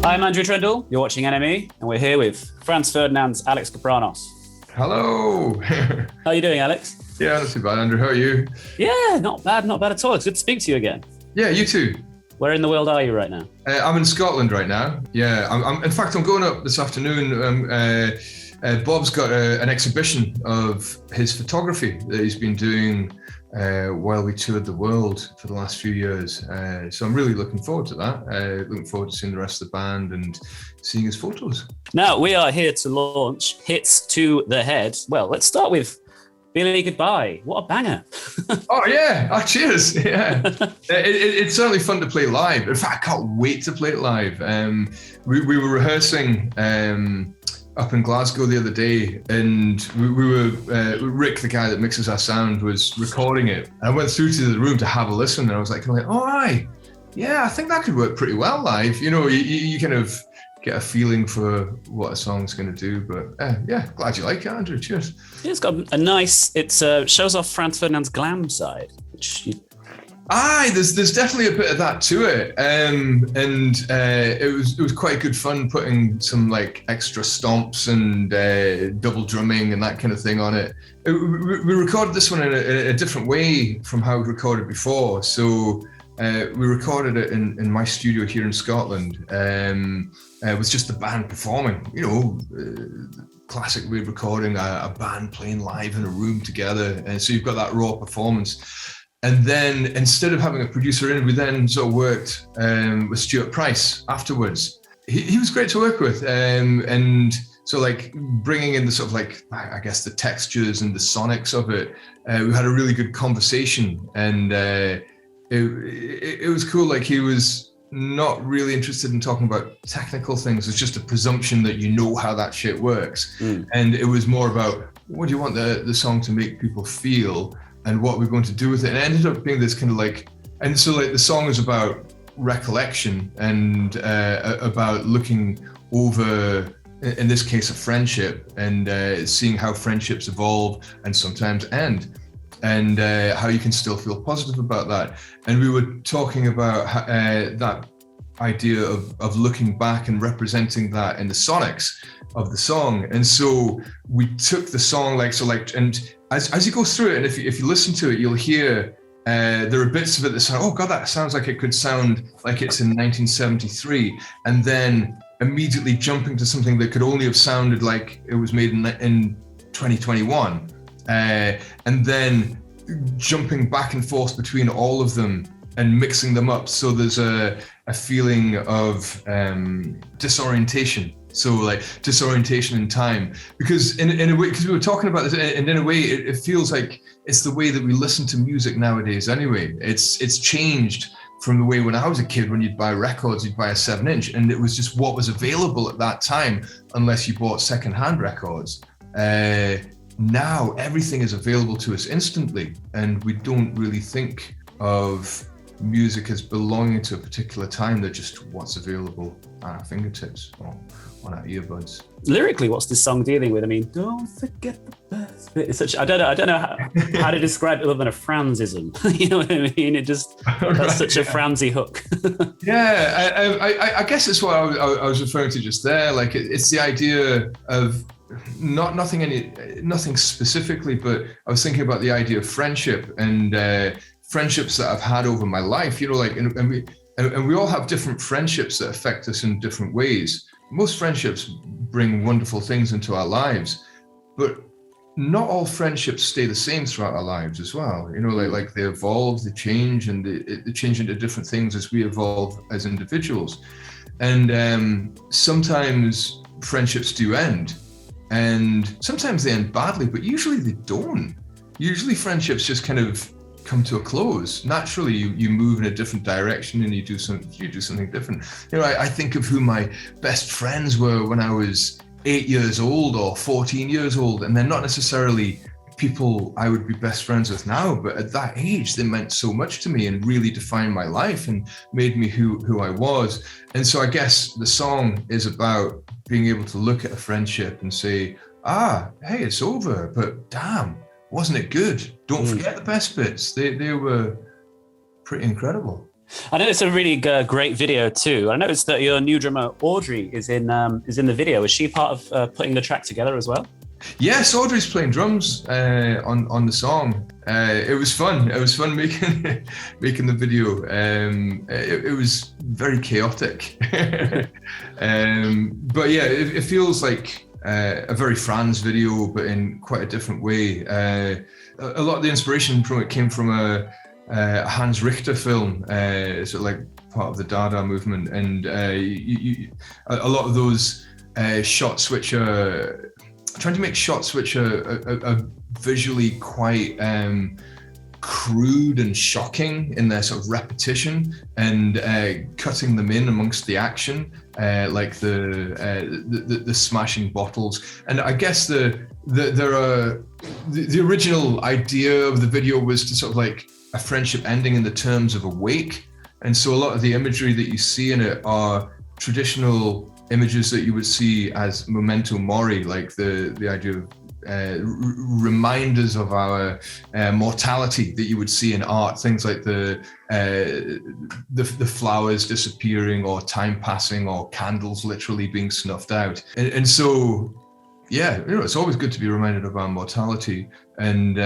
Hi, I'm Andrew Trendle. You're watching NME, and we're here with Franz Ferdinand's Alex Kapranos. Hello. How are you doing, Alex? Yeah, not too bad, Andrew. How are you? Yeah, not bad at all. It's good to speak to you again. Yeah, you too. Where in the world are you right now? I'm in Scotland right now. Yeah, in fact, I'm going up this afternoon. Bob's got an exhibition of his photography that he's been doing while we toured the world for the last few years. So I'm really looking forward to that. Looking forward to seeing the rest of the band and seeing his photos. Now, we are here to launch Hits to the Head. Well, let's start with Billy Goodbye. What a banger. Oh, yeah. Oh, cheers. Yeah. It's certainly fun to play live. In fact, I can't wait to play it live. We were rehearsing up in Glasgow the other day, and we were Rick, the guy that mixes our sound, was recording it. I went through to the room to have a listen, and I was like, oh, aye, yeah, I think that could work pretty well live. You know, you kind of get a feeling for what a song's going to do. But yeah, glad you like it, Andrew. Cheers. It's got a nice, it shows off Franz Ferdinand's glam side, which Aye, there's definitely a bit of that to it, and it was quite good fun putting some like extra stomps and double drumming and that kind of thing on it. We recorded this one in a different way from how we recorded before. So we recorded it in my studio here in Scotland. It was just the band performing, you know. Classic way of recording a band playing live in a room together, and so you've got that raw performance. And then instead of having a producer in, we then sort of worked with Stuart Price afterwards. He was great to work with. And so like bringing in the sort of like, I guess the textures and the sonics of it, we had a really good conversation. And it was cool. Like he was not really interested in talking about technical things. It's just a presumption that you know how that shit works. And it was more about, what do you want the song to make people feel? And what we're going to do with it. And it ended up being this kind of like, and so like the song is about recollection and about looking over, in this case, a friendship, and seeing how friendships evolve and sometimes end, and how you can still feel positive about that. And we were talking about that idea of looking back and representing that in the sonics of the song. And so we took the song and as you go through it, and if you listen to it, you'll hear there are bits of it that sound, oh God, that sounds like it could sound like it's in 1973, and then immediately jumping to something that could only have sounded like it was made in 2021, and then jumping back and forth between all of them and mixing them up, so there's a feeling of disorientation. So like disorientation in time, because in a way, because we were talking about this, and in a way it feels like it's the way that we listen to music nowadays anyway. It's changed from the way when I was a kid, when you'd buy records, you'd buy a 7-inch, and it was just what was available at that time, unless you bought secondhand records. Now everything is available to us instantly, and we don't really think of music as belonging to a particular time. They're just what's available at our fingertips or on our earbuds. Lyrically, what's this song dealing with? I mean, don't forget the best bit. It's such, I don't know how to describe it other than a Franzism. You know what I mean? It just, that's such a Franzy hook. Yeah, I guess it's what I was referring to just there. Like it's the idea of nothing specifically, but I was thinking about the idea of friendship and friendships that I've had over my life. You know, like and we all have different friendships that affect us in different ways. Most friendships bring wonderful things into our lives, but not all friendships stay the same throughout our lives as well. You know, like they evolve, they change, and they change into different things as we evolve as individuals. And sometimes friendships do end, and sometimes they end badly, but usually they don't. Usually friendships just kind of come to a close. Naturally, you move in a different direction and you do something different. You know, I think of who my best friends were when I was 8 years old or 14 years old, and they're not necessarily people I would be best friends with now, but at that age, they meant so much to me and really defined my life and made me who I was. And so I guess the song is about being able to look at a friendship and say, hey, it's over, but damn, wasn't it good? Don't forget the best bits. They were pretty incredible. I know it's a really great video too. I noticed that your new drummer Audrey is in the video. Is she part of putting the track together as well? Yes, Audrey's playing drums on the song. It was fun. It was fun making making the video. It was very chaotic, but yeah, it feels like a very Franz video, but in quite a different way. A lot of the inspiration from it came from a Hans Richter film, sort of like part of the Dada movement, and a lot of those shots which are trying to make shots which are visually quite crude and shocking in their sort of repetition, and cutting them in amongst the action, like the smashing bottles. And I guess the original idea of the video was to sort of like a friendship ending in the terms of a wake, and so a lot of the imagery that you see in it are traditional images that you would see as memento mori, like the idea of reminders of our mortality that you would see in art, things like the flowers disappearing, or time passing, or candles literally being snuffed out. And so, yeah, it's always good to be reminded of our mortality, and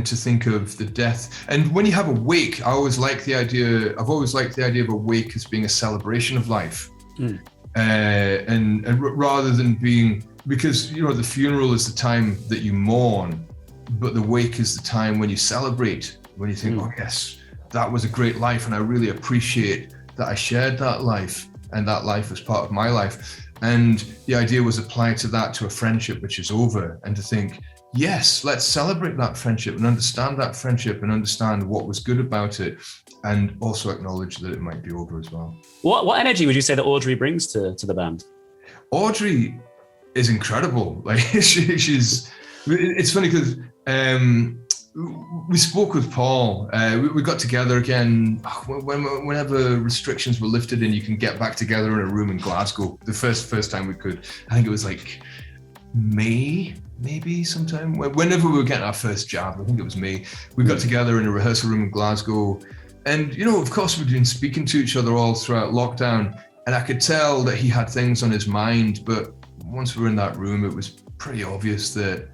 to think of the death. And when you have a wake, I've always liked the idea of a wake as being a celebration of life. And rather than being, because the funeral is the time that you mourn, but the wake is the time when you celebrate, when you think, oh yes, that was a great life, and I really appreciate that I shared that life, and that life was part of my life. And the idea was applied to that, to a friendship which is over, and to think, yes, let's celebrate that friendship and understand that friendship and understand what was good about it, and also acknowledge that it might be over as well. What energy would you say that Audrey brings to the band? Audrey is incredible. Like she's. It's funny because we spoke with Paul. We got together again whenever restrictions were lifted and you can get back together in a room in Glasgow. The first time we could. I think it was like May. Maybe sometime, whenever we were getting our first job, I think it was May, we got together in a rehearsal room in Glasgow. And, of course, we'd been speaking to each other all throughout lockdown, and I could tell that he had things on his mind. But once we were in that room, it was pretty obvious that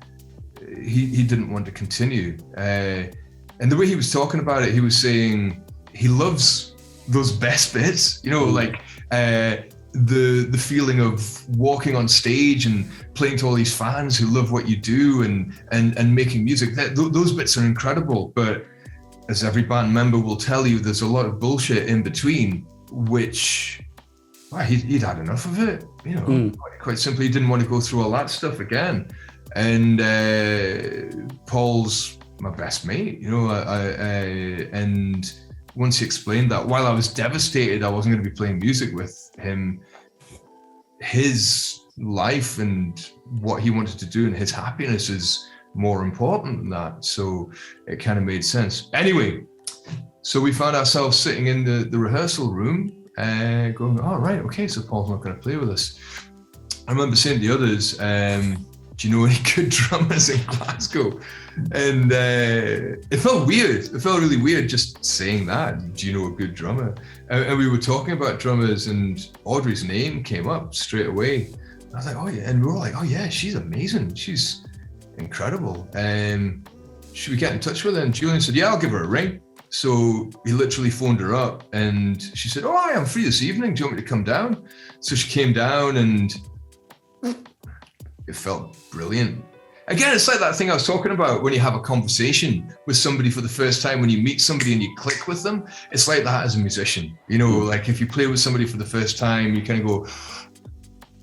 he didn't want to continue. And the way he was talking about it, he was saying he loves those best bits, like the feeling of walking on stage and playing to all these fans who love what you do, and making music. Those bits are incredible, but as every band member will tell you, there's a lot of bullshit in between, which he'd had enough of it. Quite simply, he didn't want to go through all that stuff again. And Paul's my best mate, and once he explained that, while I was devastated I wasn't going to be playing music with him, his life and what he wanted to do and his happiness is more important than that. So it kind of made sense. Anyway, so we found ourselves sitting in the rehearsal room, going, oh, right, okay, so Paul's not going to play with us. I remember saying to the others, do you know any good drummers in Glasgow? And it felt weird. It felt really weird just saying that. Do you know a good drummer? And we were talking about drummers, and Audrey's name came up straight away. I was like, oh yeah. And we were like, oh yeah, she's amazing. She's incredible. Should we get in touch with her? And Julian said, yeah, I'll give her a ring. So he literally phoned her up, and she said, oh, I'm free this evening. Do you want me to come down? So she came down, and it felt brilliant. Again, it's like that thing I was talking about when you have a conversation with somebody for the first time, when you meet somebody and you click with them. It's like that as a musician. Like if you play with somebody for the first time, you kind of go,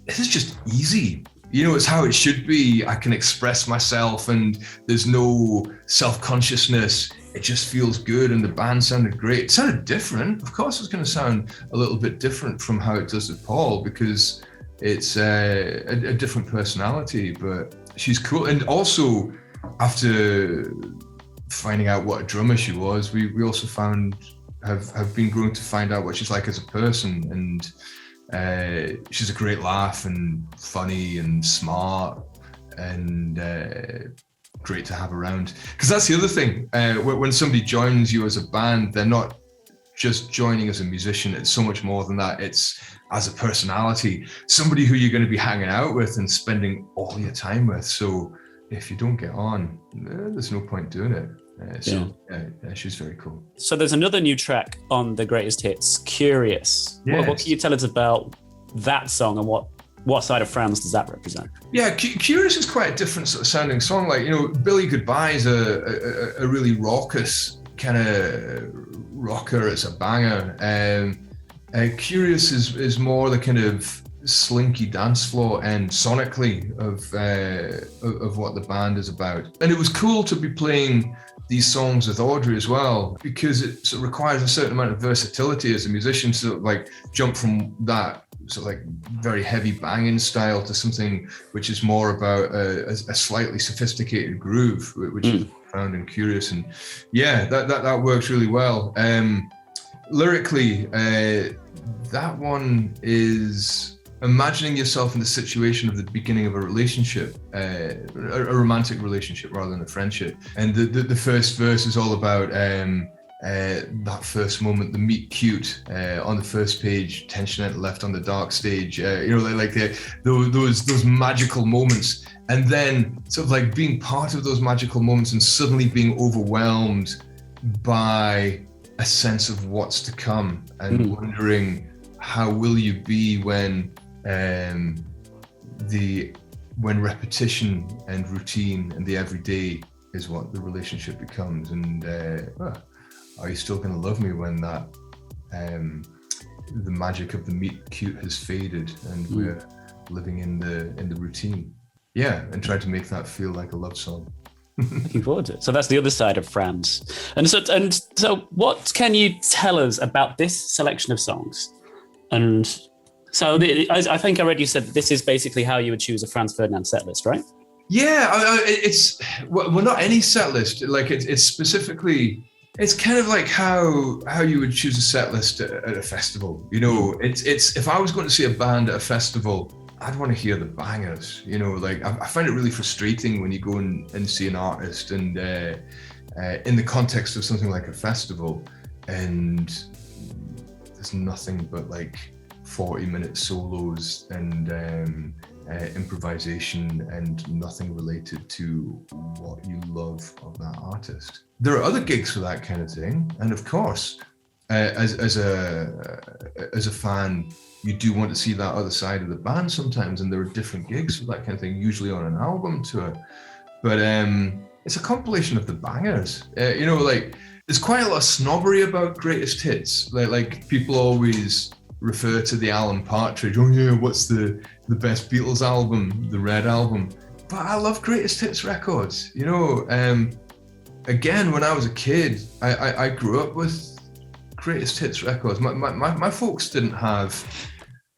this is just easy. It's how it should be. I can express myself and there's no self-consciousness. It just feels good, and the band sounded great. It sounded different. Of course, it's going to sound a little bit different from how it does with Paul, because it's a different personality, but she's cool. And also, after finding out what a drummer she was, we also have been growing to find out what she's like as a person. And she's a great laugh, and funny and smart, and great to have around. Because that's the other thing, when somebody joins you as a band, they're not just joining as a musician. It's so much more than that. It's as a personality, somebody who you're going to be hanging out with and spending all your time with. So if you don't get on, there's no point doing it. She's very cool. So there's another new track on the Greatest Hits, Curious. Yes. What can you tell us about that song, and what side of Franz does that represent? Yeah, Curious is quite a different sort of sounding song. Like, Billy Goodbye is a really raucous kind of rocker. It's a banger. Curious is more the kind of slinky dance floor and sonically of what the band is about. And it was cool to be playing these songs with Audrey as well, because it sort of requires a certain amount of versatility as a musician to sort of like jump from that sort of like very heavy banging style to something which is more about a slightly sophisticated groove, which is found in Curious. And yeah, that works really well. Lyrically, that one is imagining yourself in the situation of the beginning of a relationship, a romantic relationship rather than a friendship. And the first verse is all about that first moment, the meet cute on the first page, tension left on the dark stage, those magical moments. And then sort of like being part of those magical moments and suddenly being overwhelmed by a sense of what's to come, and wondering how will you be when repetition and routine and the everyday is what the relationship becomes. And are you still going to love me when that the magic of the meet cute has faded and we're living in the routine? Yeah, and try to make that feel like a love song. Looking forward to it. So that's the other side of Franz. And so what can you tell us about this selection of songs? And so I think I read you said that this is basically how you would choose a Franz Ferdinand set list, right? Yeah, it's not any set list. Like it's specifically, it's kind of like how you would choose a set list at a festival. It's if I was going to see a band at a festival, I'd want to hear the bangers. Like I find it really frustrating when you go and see an artist and in the context of something like a festival, and there's nothing but like 40-minute solos and improvisation and nothing related to what you love of that artist. There are other gigs for that kind of thing, and of course, as a fan, you do want to see that other side of the band sometimes, and there are different gigs for that kind of thing, usually on an album tour. But it's a compilation of the bangers. Like there's quite a lot of snobbery about greatest hits. Like people always refer to the Alan Partridge. Oh yeah, what's the best Beatles album? The Red Album. But I love greatest hits records. Again, when I was a kid, I grew up with greatest hits records. My folks didn't have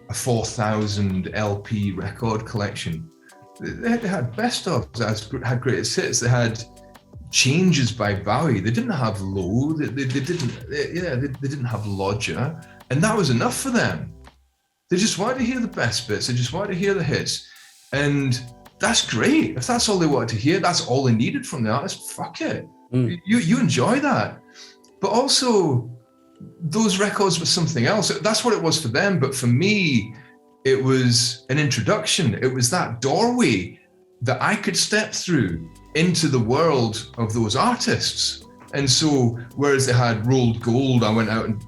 a 4,000 LP record collection. They had best ofs that had greatest hits. They had changes by Bowie. They didn't have Low. They didn't have Lodger, and that was enough for them. They just wanted to hear the best bits. They just wanted to hear the hits, and that's great. If that's all they wanted to hear, that's all they needed from the artist. Fuck it. You enjoy that, but also those records were something else. That's what it was for them. But for me, it was an introduction. It was that doorway that I could step through into the world of those artists. And so, whereas they had Rolled Gold, I went out and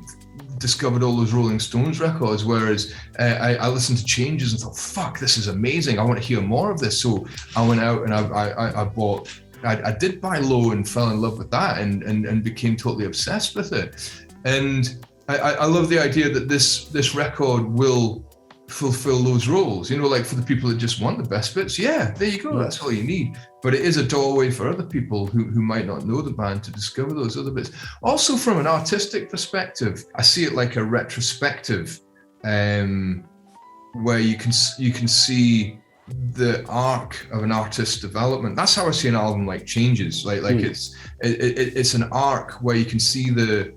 discovered all those Rolling Stones records. Whereas I listened to Changes and thought, fuck, this is amazing. I want to hear more of this. So I went out and I did buy Low and fell in love with that and became totally obsessed with it. And I love the idea that this record will fulfill those roles, like for the people that just want the best bits. Yeah, there you go. That's all you need. But it is a doorway for other people who might not know the band to discover those other bits. Also, from an artistic perspective, I see it like a retrospective, where you can see the arc of an artist's development. That's how I see an album like Changes. Like it's an arc where you can see the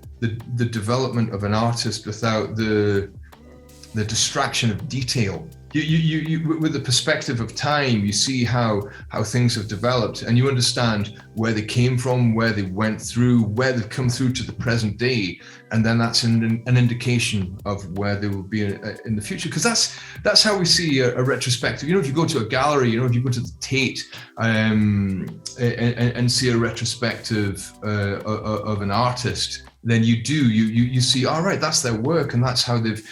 development of an artist without the the distraction of detail. You with the perspective of time, you see how things have developed, and you understand where they came from, where they went through, where they've come through to the present day, and then that's an indication of where they will be in the future. Because that's how we see a retrospective. If you go to a gallery, if you go to the Tate and see a retrospective of an artist, then you see, all right, that's their work, and that's how they've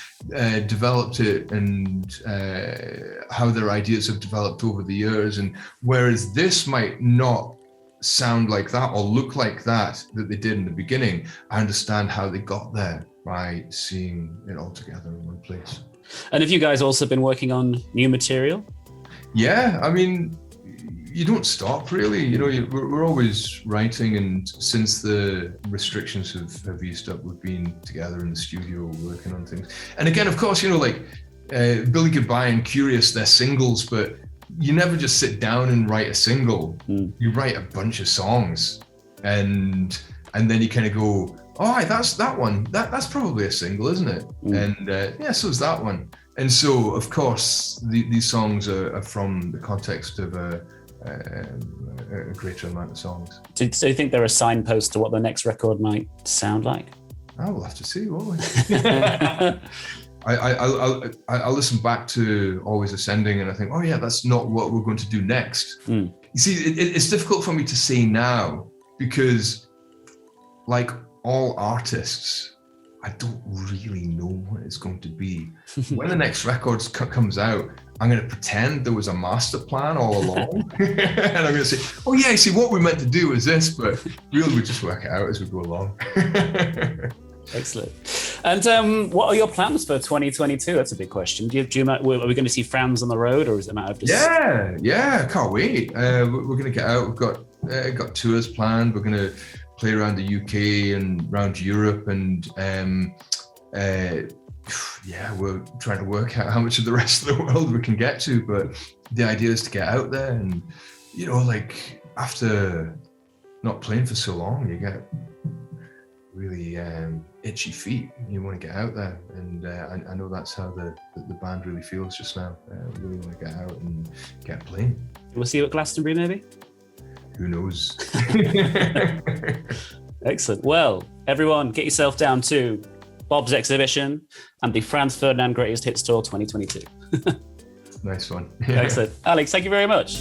developed it, and how their ideas have developed over the years. And whereas this might not sound like that or look like that they did in the beginning, I understand how they got there by seeing it all together in one place. And have you guys also been working on new material? Yeah, I mean, you don't stop really, we're always writing, and since the restrictions have eased up, we've been together in the studio working on things. And again, of course, Billy Goodbye and Curious, they're singles, but you never just sit down and write a single. You write a bunch of songs, and then you kind of go, all right, that's that one, that's probably a single, isn't it? And so is that one. And so of course these songs are from the context of a greater amount of songs. So you think they're a signpost to what the next record might sound like? We'll have to see, won't we? I'll listen back to Always Ascending, and I think, oh yeah, that's not what we're going to do next. You see, it's difficult for me to say now, because like all artists, I don't really know what it's going to be. When the next record comes out, I'm going to pretend there was a master plan all along. And I'm going to say, oh yeah, see, what we meant to do is this, but really we just work it out as we go along. Excellent. And what are your plans for 2022? That's a big question. Are we going to see Franz on the road, or is it a matter of just... Yeah, I can't wait. We're going to get out. We've got tours planned. We're going to play around the UK and around Europe, and we're trying to work out how much of the rest of the world we can get to, but the idea is to get out there. And like after not playing for so long, you get really itchy feet. You want to get out there, and I know that's how the band really feels just now. We really want to get out and get playing. We'll see you at Glastonbury maybe? Who knows? Excellent. Well, everyone, get yourself down to Bob's exhibition and the Franz Ferdinand Greatest Hits Tour 2022. Nice one. Excellent. Alex, thank you very much.